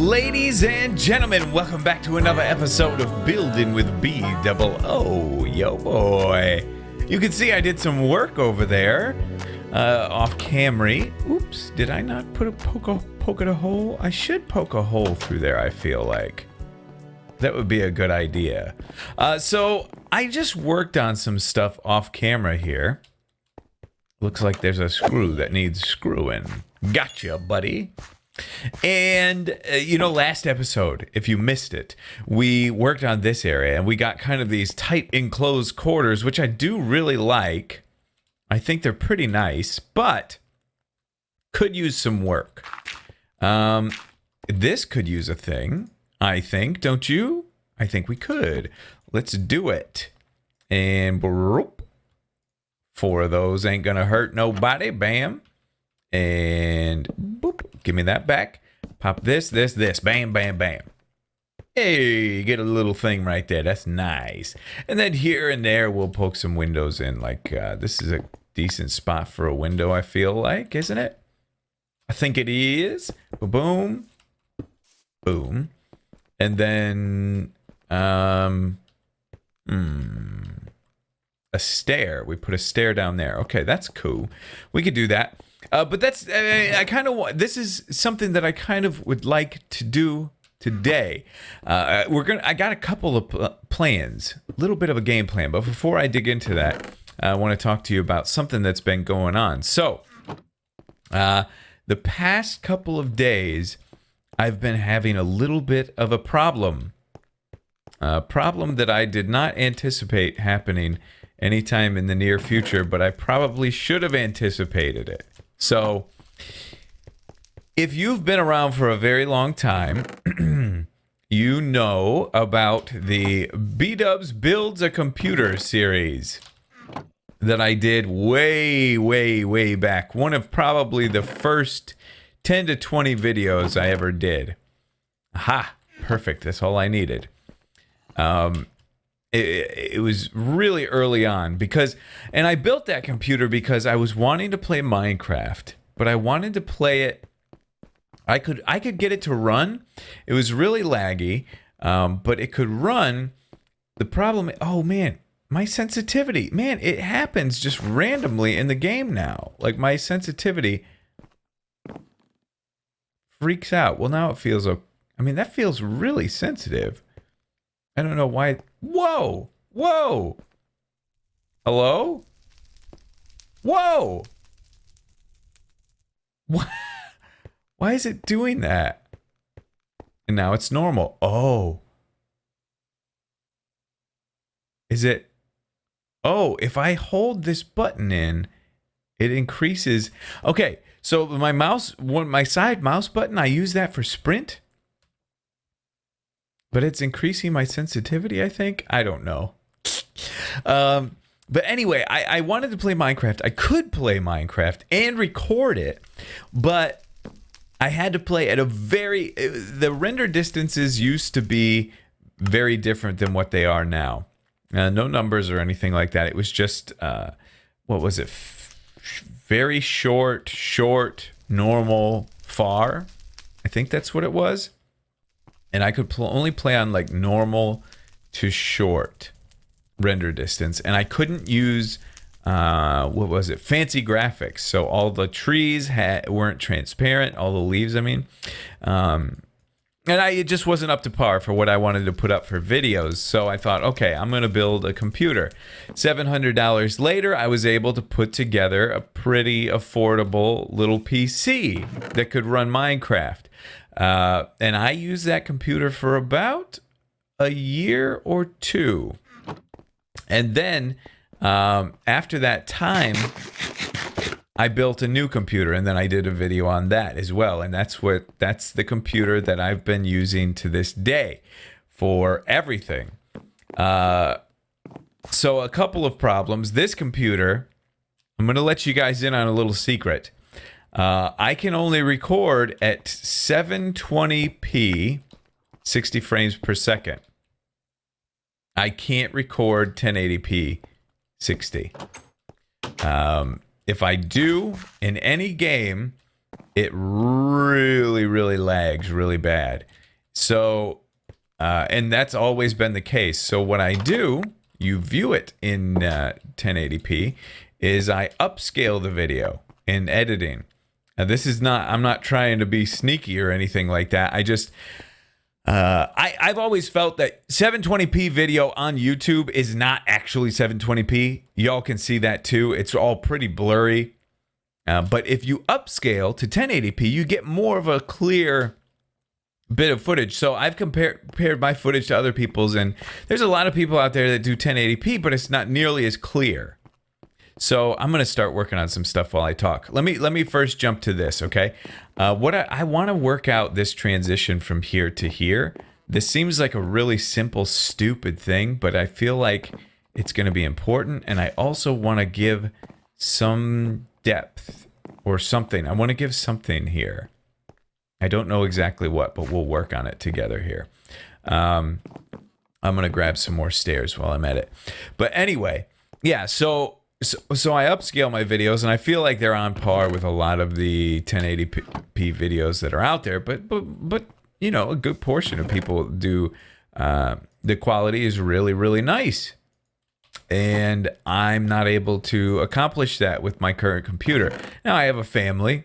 Ladies and gentlemen, welcome back to another episode of Building with BdoubleO. Yo boy. You can see I did some work over there, off camera. Oops, did I not poke a hole? I should poke a hole through there, I feel like. That would be a good idea. So I just worked on some stuff off camera here. Looks like there's a screw that needs screwing. Gotcha, buddy. And, last episode, if you missed it, we worked on this area and we got kind of these tight enclosed quarters, which I do really like. I think they're pretty nice, but could use some work. This could use a thing, I think, don't you? I think we could. Let's do it. And 4 of those ain't gonna hurt nobody. Bam. And boop, give me that back. Pop this, bam, bam, bam. Hey, get a little thing right there. That's nice. And then here and there, we'll poke some windows in. Like, this is a decent spot for a window, I feel like, isn't it? I think it is. Boom. Boom. And then, a stair. We put a stair down there. Okay, that's cool. We could do that. But that's, this is something that I kind of would like to do today. I got a couple of plans, a little bit of a game plan, but before I dig into that, I want to talk to you about something that's been going on. So, the past couple of days, I've been having a little bit of a problem. A problem that I did not anticipate happening anytime in the near future, but I probably should have anticipated it. So, if you've been around for a very long time, you know about the Bdubs Builds a Computer series that I did way back. One of probably the first 10 to 20 videos I ever did. Aha, perfect. That's all I needed. It was really early on and I built that computer because I was wanting to play Minecraft, but I wanted to play it. I could get it to run. It was really laggy, but it could run. The problem, oh man, my sensitivity, man, it happens just randomly in the game now. Like my sensitivity freaks out. Well, now it feels okay. I mean, that feels really sensitive. I don't know why. Whoa! Whoa! Hello? Whoa! Why is it doing that? And now it's normal. Oh. Is it? Oh, if I hold this button in, it increases. Okay, so my side mouse button, I use that for sprint. But it's increasing my sensitivity, I think. I don't know. But anyway, I wanted to play Minecraft. I could play Minecraft and record it, but I had to play at the render distances used to be very different than what they are now. No numbers or anything like that. It was just, what was it? Very short, normal, far. I think that's what it was. And I could only play on like normal to short render distance. And I couldn't use, fancy graphics. So all the trees weren't transparent, all the leaves, I mean. And it just wasn't up to par for what I wanted to put up for videos. So I thought, okay, I'm going to build a computer. $700 later, I was able to put together a pretty affordable little PC that could run Minecraft. And I used that computer for about a year or 2. And then after that time, I built a new computer, and then I did a video on that as well. And that's the computer that I've been using to this day for everything. So a couple of problems. This computer, I'm going to let you guys in on a little secret. I can only record at 720p, 60 frames per second. I can't record 1080p, 60. If I do in any game, it really lags really bad. So, and that's always been the case. So what I do, you view it in 1080p, is I upscale the video in editing. This is not, I'm not trying to be sneaky or anything like that. I just, I've always felt that 720p video on YouTube is not actually 720p. Y'all can see that too. It's all pretty blurry. But if you upscale to 1080p, you get more of a clear bit of footage. So I've compared my footage to other people's, and there's a lot of people out there that do 1080p, but it's not nearly as clear. So I'm going to start working on some stuff while I talk. Let me first jump to this, okay? What I want to work out this transition from here to here. This seems like a really simple, stupid thing, but I feel like it's going to be important, and I also want to give some depth or something. I want to give something here. I don't know exactly what, but we'll work on it together here. I'm going to grab some more stairs while I'm at it. But anyway, yeah, so I upscale my videos, and I feel like they're on par with a lot of the 1080p videos that are out there. But you know, a good portion of people do. The quality is really, really nice, and I'm not able to accomplish that with my current computer. Now I have a family,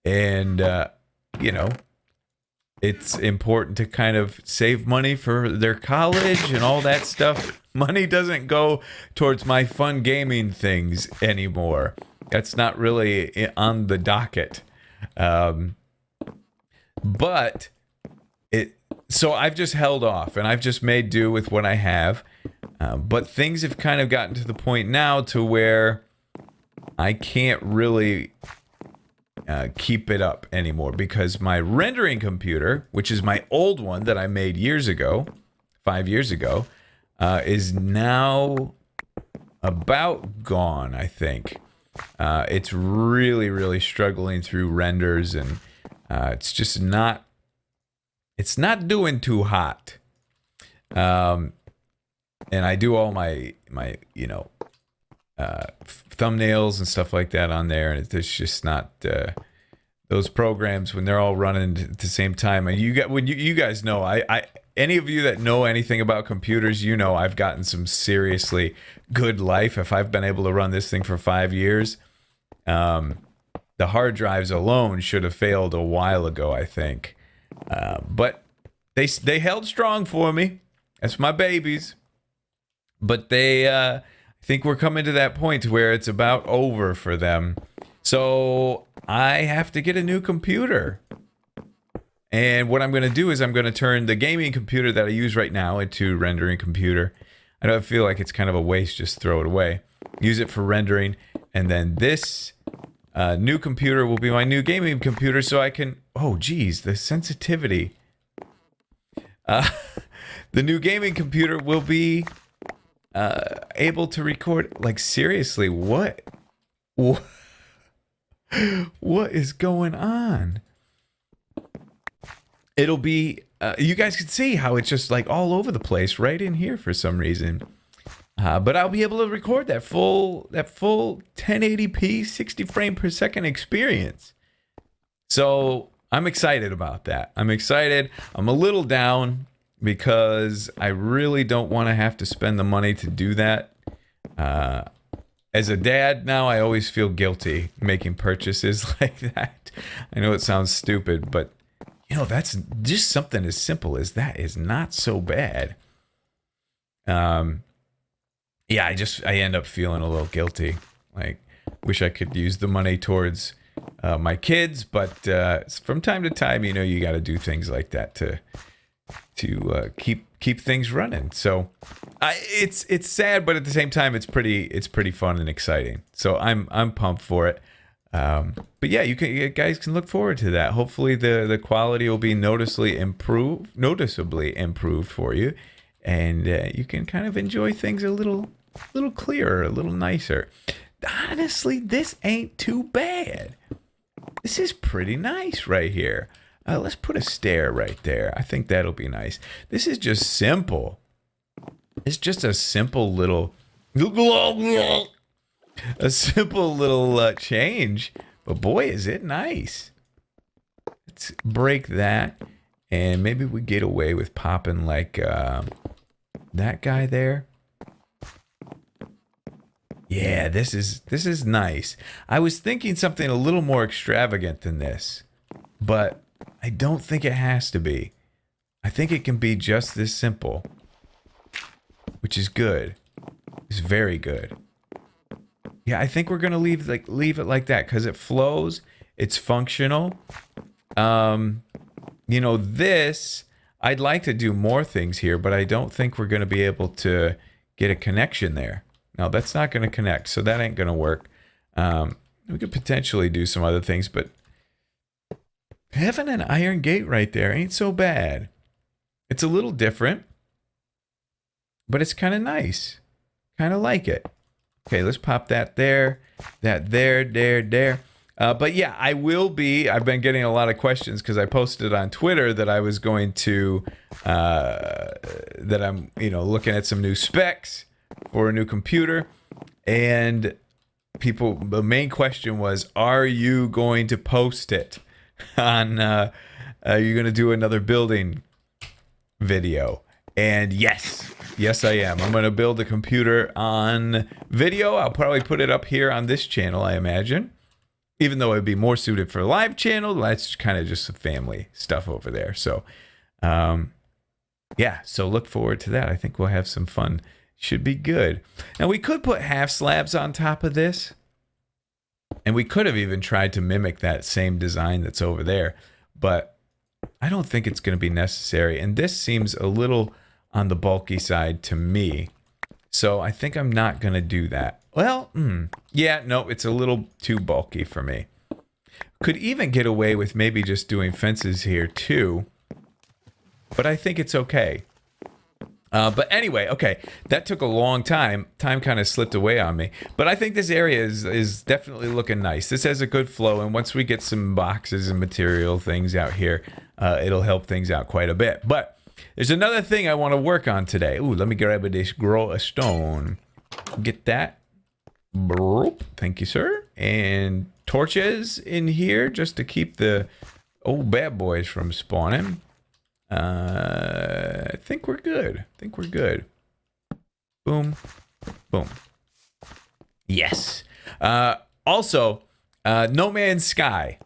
and you know, it's important to kind of save money for their college and all that stuff. Money doesn't go towards my fun gaming things anymore. That's not really on the docket. But so I've just held off, and I've just made do with what I have. But things have kind of gotten to the point now to where I can't really keep it up anymore, because my rendering computer, which is my old one that I made years ago, 5 years ago, is now about gone, I think. It's really, really struggling through renders, and it's just not, it's not doing too hot. And I do all my you know, thumbnails and stuff like that on there, and it's just not those programs when they're all running at the same time. And you guys know, I any of you that know anything about computers, you know I've gotten some seriously good life. If I've been able to run this thing for 5 years, the hard drives alone should have failed a while ago, I think. But they held strong for me. That's my babies. But I think we're coming to that point where it's about over for them. So I have to get a new computer. And what I'm going to do is I'm going to turn the gaming computer that I use right now into a rendering computer. I don't feel like it's kind of a waste, just throw it away. Use it for rendering. And then this new computer will be my new gaming computer, so I can... Oh, geez, the sensitivity. The new gaming computer will be able to record... Like, seriously, what is going on? It'll be, you guys can see how it's just like all over the place right in here for some reason. But I'll be able to record that full 1080p 60 frame per second experience. So I'm excited about that. I'm excited. I'm a little down because I really don't want to have to spend the money to do that. As a dad now, I always feel guilty making purchases like that. I know it sounds stupid, but you know, that's just something as simple as that is not so bad. Yeah, I end up feeling a little guilty. Like, wish I could use the money towards my kids, but from time to time, you know, you got to do things like that to keep things running. So it's sad, but at the same time, it's pretty fun and exciting. So I'm pumped for it. But yeah, you guys can look forward to that. Hopefully the quality will be noticeably improved for you, and you can kind of enjoy things a little clearer, a little nicer. Honestly, this ain't too bad. This is pretty nice right here. Let's put a stair right there. I think that'll be nice. This is just simple. It's just a simple little change, but boy, is it nice. Let's break that, And maybe we get away with popping like that guy there. Yeah, this is nice. I was thinking something a little more extravagant than this, but I don't think it has to be. I think it can be just this simple, which is good. It's very good. Yeah, I think we're gonna leave it like that because it flows. It's functional. You know, this I'd like to do more things here, but I don't think we're gonna be able to get a connection there. No, that's not gonna connect, so that ain't gonna work. We could potentially do some other things, but having an iron gate right there ain't so bad. It's a little different, but it's kind of nice. Kind of like it. Okay, let's pop that there, there. But yeah, I've been getting a lot of questions because I posted on Twitter that I was going to, that I'm, looking at some new specs for a new computer. And the main question was, are you going to post it on, are you going to do another building video? And yes, I am. I'm going to build a computer on video. I'll probably put it up here on this channel, I imagine. Even though it'd be more suited for a live channel, that's kind of just some family stuff over there. So, yeah, so look forward to that. I think we'll have some fun. Should be good. Now, we could put half slabs on top of this. And we could have even tried to mimic that same design that's over there. But I don't think it's going to be necessary. And this seems a little on the bulky side to me. So I think I'm not going to do that. Well, yeah, no, it's a little too bulky for me. Could even get away with maybe just doing fences here too. But I think it's okay. But anyway, okay, that took a long time. Time kind of slipped away on me. But I think this area is definitely looking nice. This has a good flow, and once we get some boxes and material things out here, it'll help things out quite a bit. But there's another thing I want to work on today. Ooh, let me grab this grow a stone. Get that. Thank you, sir. And torches in here just to keep the old bad boys from spawning. I think we're good. Boom. Boom. Yes. Also, No Man's Sky.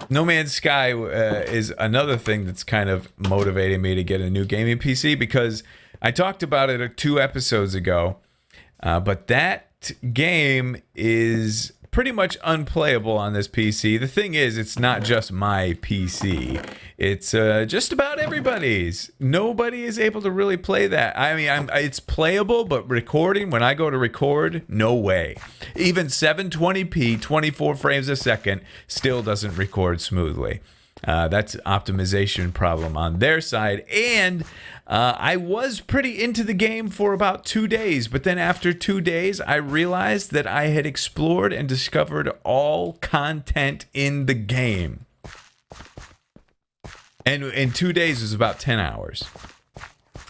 No Man's Sky is another thing that's kind of motivating me to get a new gaming PC because I talked about it 2 episodes ago, but that game is pretty much unplayable on this PC. The thing is, it's not just my PC. It's just about everybody's. Nobody is able to really play that. I mean, it's playable, but recording, when I go to record, no way. Even 720p, 24 frames a second, still doesn't record smoothly. That's an optimization problem on their side. And I was pretty into the game for about 2 days, but then after 2 days, I realized that I had explored and discovered all content in the game. And in 2 days is about 10 hours.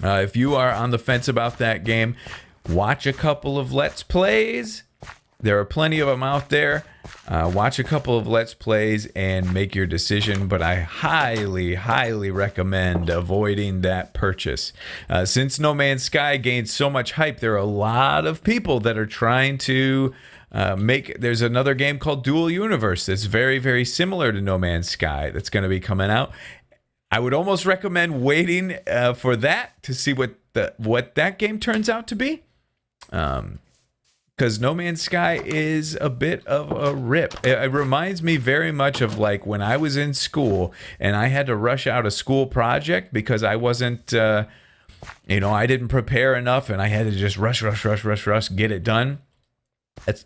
If you are on the fence about that game, watch a couple of Let's Plays. There are plenty of them out there. Watch a couple of Let's Plays and make your decision, but I highly, highly recommend avoiding that purchase. Since No Man's Sky gained so much hype, there are a lot of people that are trying to there's another game called Dual Universe that's very, very similar to No Man's Sky that's going to be coming out. I would almost recommend waiting for that to see what that game turns out to be. Because No Man's Sky is a bit of a rip. It reminds me very much of like when I was in school and I had to rush out a school project because I wasn't, I didn't prepare enough and I had to just rush, get it done.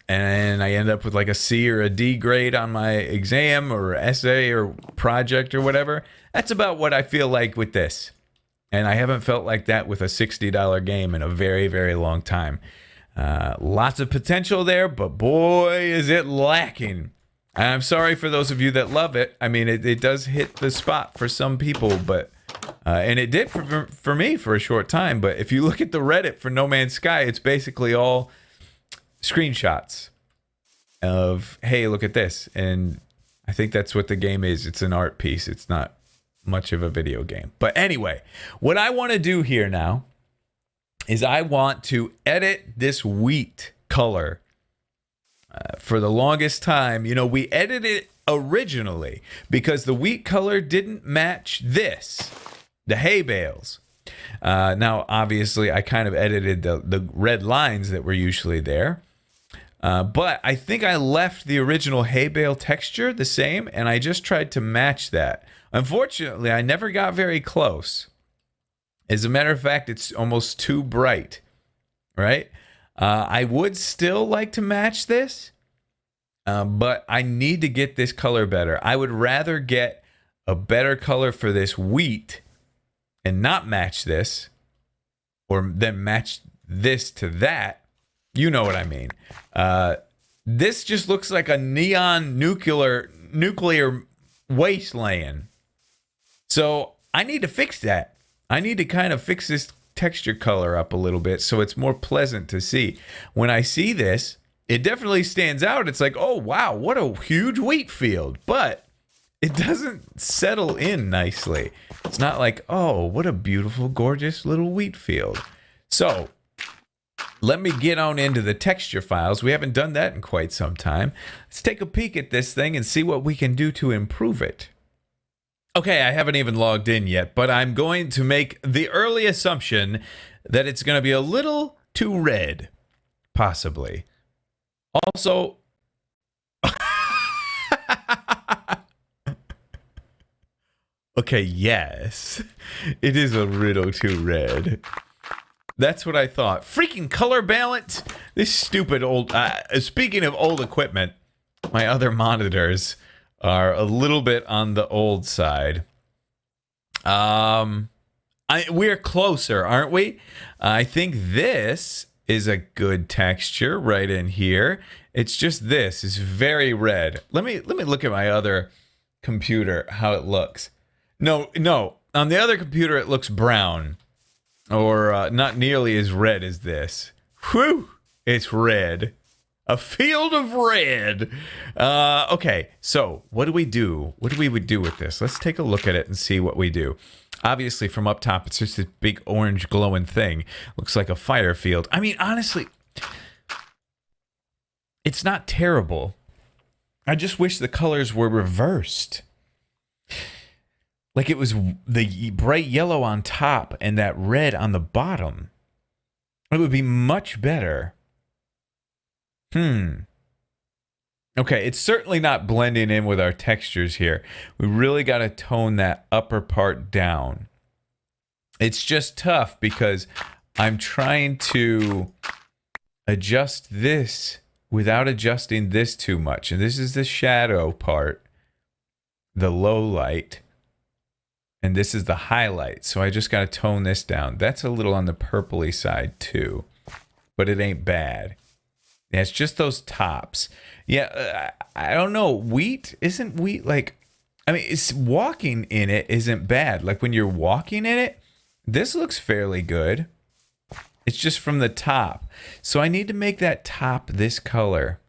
And I end up with like a C or a D grade on my exam or essay or project or whatever. That's about what I feel like with this. And I haven't felt like that with a $60 game in a very, very long time. Lots of potential there, but boy, is it lacking. And I'm sorry for those of you that love it. I mean, it does hit the spot for some people, but and it did for me for a short time. But if you look at the Reddit for No Man's Sky, it's basically all screenshots of, hey, look at this. And I think that's what the game is. It's an art piece. It's not much of a video game. But anyway, what I want to do here now is I want to edit this wheat color. For the longest time, you know, we edited it originally because the wheat color didn't match this, the hay bales. Now, obviously, I kind of edited the red lines that were usually there. But I think I left the original hay bale texture the same, and I just tried to match that. Unfortunately, I never got very close. As a matter of fact, it's almost too bright, right? I would still like to match this, but I need to get this color better. I would rather get a better color for this wheat and not match this, or then match this to that. You know what I mean. This just looks like a neon nuclear wasteland. So I need to fix that. I need to kind of fix this texture color up a little bit so it's more pleasant to see. When I see this, it definitely stands out. It's like, oh, wow, what a huge wheat field. But it doesn't settle in nicely. It's not like, oh, what a beautiful, gorgeous little wheat field. So let me get on into the texture files. We haven't done that in quite some time. Let's take a peek at this thing and see what we can do to improve it. Okay, I haven't even logged in yet, but I'm going to make the early assumption that it's going to be a little too red, possibly. Also, okay, yes, it is a little too red. That's what I thought. Freaking color balance. This stupid old, speaking of old equipment, my other monitors are a little bit on the old side. We're closer, aren't we? I think this is a good texture right in here. It's just this is very red. Let me look at my other computer how it looks. No, on the other computer it looks brown, or not nearly as red as this. Whew, it's red. A field of red. Okay, so what do we do? What do we do with this? Let's take a look at it and see what we do. Obviously, from up top, it's just this big orange glowing thing. Looks like a fire field. I mean, honestly, it's not terrible. I just wish the colors were reversed. Like it was the bright yellow on top and that red on the bottom. It would be much better. Okay, it's certainly not blending in with our textures here. We really got to tone that upper part down. It's just tough because I'm trying to adjust this without adjusting this too much. And this is the shadow part, the low light, and this is the highlight. So I just got to tone this down. That's a little on the purpley side too, but it ain't bad. Yeah, it's just those tops. Yeah, I don't know. Isn't wheat like, I mean, it's walking in it isn't bad. Like when you're walking in it, this looks fairly good. It's just from the top. So I need to make that top this color.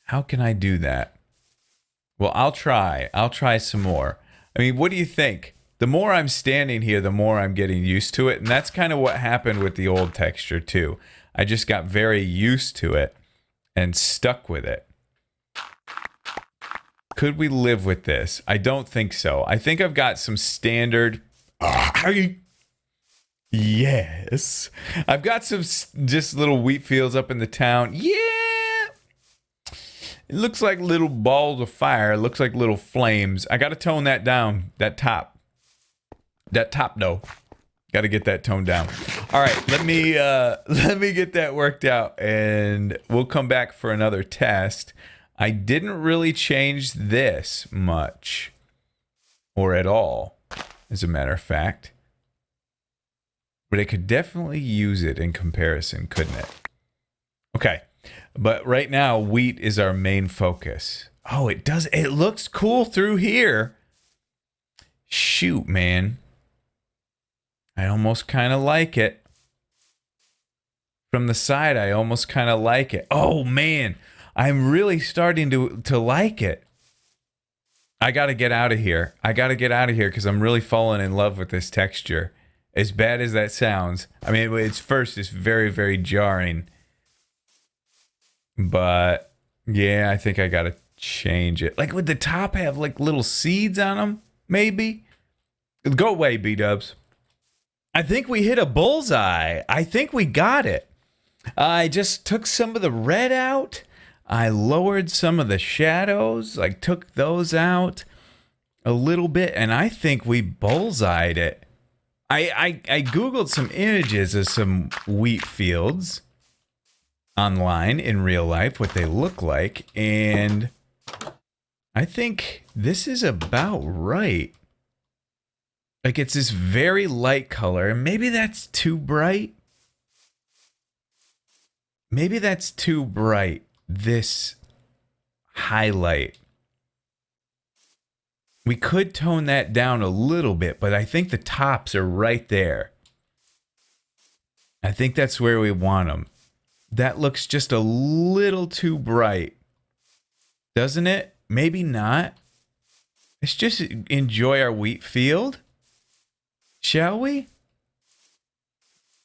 How can I do that? Well, I'll try. I'll try some more. I mean, what do you think? The more I'm standing here, the more I'm getting used to it. And that's kind of what happened with the old texture too. I just got very used to it and stuck with it. Could we live with this? I don't think so. I think I've got some standard... Yes. I've got some just little wheat fields up in the town. Yeah. It looks like little balls of fire. It looks like little flames. I got to tone that down. That top though. Got to get that toned down. All right, let me get that worked out, and we'll come back for another test. I didn't really change this much, or at all, as a matter of fact. But I could definitely use it in comparison, couldn't it? Okay, but right now, wheat is our main focus. Oh, it does. It looks cool through here. Shoot, man. I almost kind of like it. From the side, I almost kind of like it. Oh, man. I'm really starting to like it. I got to get out of here. I got to get out of here because I'm really falling in love with this texture. As bad as that sounds. I mean, it's very, very jarring. But, yeah, I think I got to change it. Like, would the top have, like, little seeds on them? Maybe? Go away, Bdubs. I think we hit a bullseye. I think we got it. I just took some of the red out. I lowered some of the shadows, like took those out a little bit, and I think we bullseyed it. I Googled some images of some wheat fields online in real life, what they look like, and I think this is about right. Like, it's this very light color, and maybe that's too bright. Maybe that's too bright. This highlight. We could tone that down a little bit, but I think the tops are right there. I think that's where we want them. That looks just a little too bright. Doesn't it? Maybe not. Let's just enjoy our wheat field. Shall we?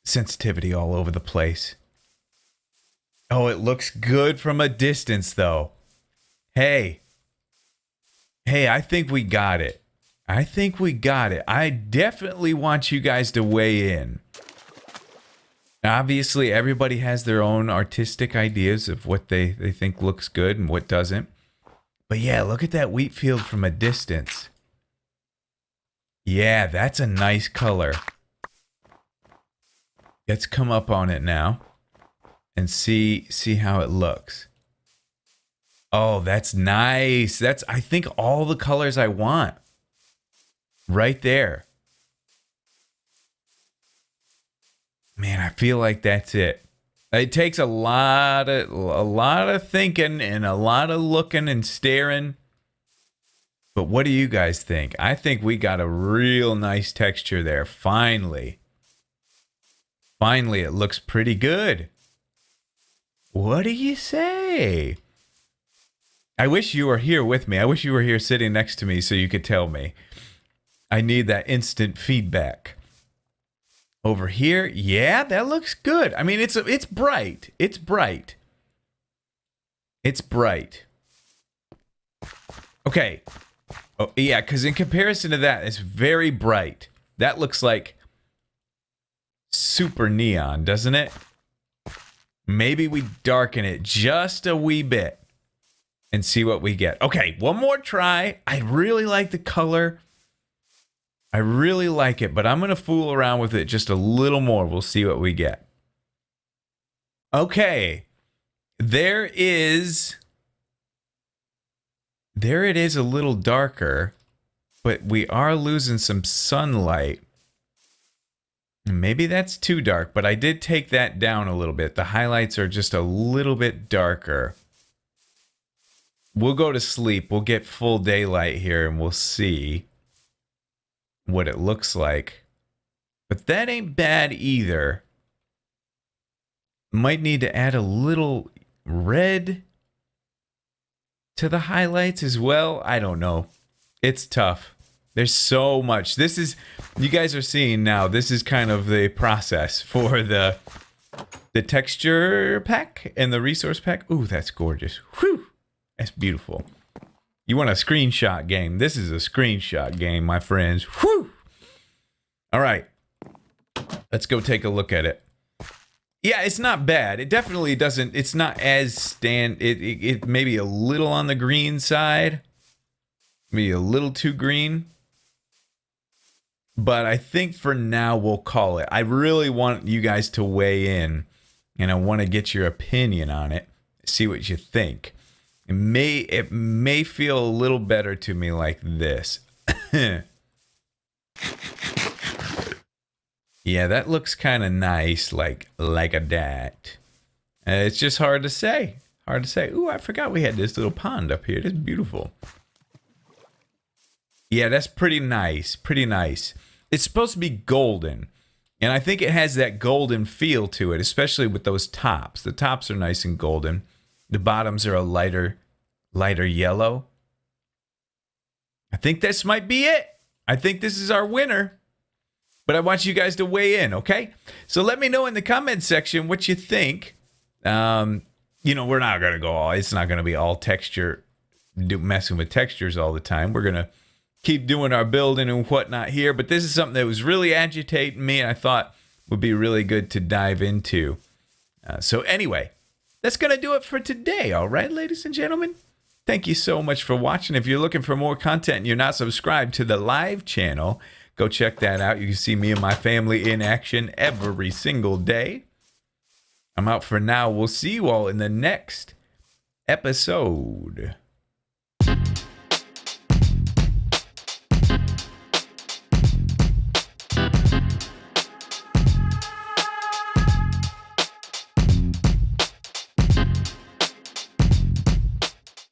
Sensitivity all over the place. Oh, it looks good from a distance, though. Hey, I think we got it. I think we got it. I definitely want you guys to weigh in. Obviously, everybody has their own artistic ideas of what they think looks good and what doesn't. But yeah, look at that wheat field from a distance. Yeah, that's a nice color. Let's come up on it now. And see how it looks. Oh, that's nice. That's, I think, all the colors I want. Right there. Man, I feel like that's it. It takes a lot of thinking and a lot of looking and staring. But what do you guys think? I think we got a real nice texture there. Finally. Finally, it looks pretty good. What do you say? I wish you were here with me. I wish you were here sitting next to me so you could tell me. I need that instant feedback. Over here, yeah, that looks good. I mean, it's bright. It's bright. It's bright. Okay. Oh, yeah, because in comparison to that, it's very bright. That looks like super neon, doesn't it? Maybe we darken it just a wee bit and see what we get. Okay, one more try. I really like the color. I really like it, but I'm going to fool around with it just a little more. We'll see what we get. Okay. There it is a little darker, but we are losing some sunlight. Maybe that's too dark, but I did take that down a little bit. The highlights are just a little bit darker. We'll go to sleep. We'll get full daylight here and we'll see what it looks like. But that ain't bad either. Might need to add a little red to the highlights as well. I don't know. It's tough. There's so much. This is, you guys are seeing now, this is kind of the process for the texture pack and the resource pack. Ooh, that's gorgeous. Whew. That's beautiful. You want a screenshot game. This is a screenshot game, my friends. Whew. All right. Let's go take a look at it. Yeah, it's not bad. It definitely doesn't, it's not as it may be a little on the green side. Maybe a little too green. But I think for now we'll call it. I really want you guys to weigh in, and I want to get your opinion on it. See what you think. It may feel a little better to me like this. Yeah, that looks kind of nice, like a dat. It's just hard to say. Hard to say. Ooh, I forgot we had this little pond up here. That's beautiful. Yeah, that's pretty nice. Pretty nice. It's supposed to be golden. And I think it has that golden feel to it, especially with those tops. The tops are nice and golden. The bottoms are a lighter yellow. I think this might be it. I think this is our winner. But I want you guys to weigh in, okay? So let me know in the comment section what you think. We're not going to go all, it's not going to be all texture, messing with textures all the time. We're going to keep doing our building and whatnot here. But this is something that was really agitating me and I thought would be really good to dive into. So anyway, that's going to do it for today, all right, ladies and gentlemen? Thank you so much for watching. If you're looking for more content and you're not subscribed to the live channel, go check that out. You can see me and my family in action every single day. I'm out for now. We'll see you all in the next episode.